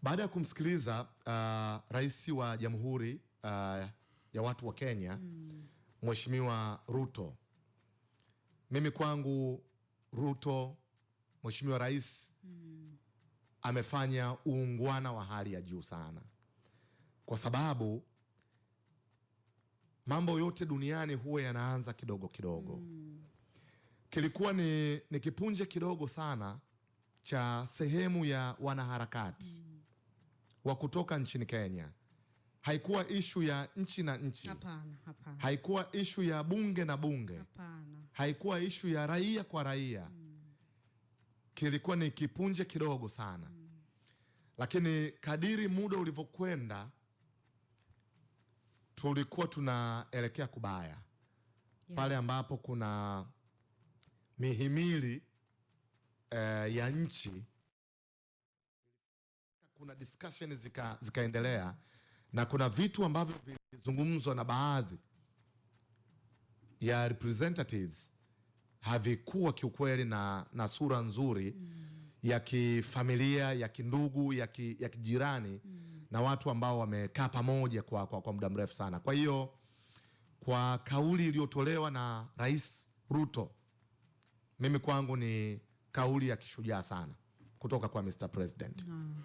Baada ya kumsikiliza rais wa Jamhuri ya watu wa Kenya Mheshimiwa Ruto, mimi kwangu Ruto, Mheshimiwa Rais amefanya uungwana wa hali ya juu sana, kwa sababu mambo yote duniani huwa yanaanza kidogo kidogo. Kilikuwa ni kipunje kidogo sana cha sehemu ya wanaharakati wa kutoka nchini Kenya. Haikuwa ishu ya nchi na nchi. Hapana, hapana. Haikuwa ishu ya bunge na bunge. Hapana. Haikuwa ishu ya raia kwa raia. Kilikuwa ni kipunje kidogo sana. Lakini kadiri muda ulivyokwenda, tulikuwa tunaelekea kubaya. Pale ambapo kuna mihimili ya nchi, kuna discussion zikaendelea na kuna vitu ambavyo vilizungumzwa na baadhi ya representatives havikuwa kiukweli na sura nzuri ya kifamilia, ya kindugu, ya kijirani na watu ambao wamekaa pamoja kwa muda mrefu sana. Kwa hiyo kwa kauli iliyotolewa na Rais Ruto, mimi kwangu ni kauli ya kishujaa sana kutoka kwa Mr. President.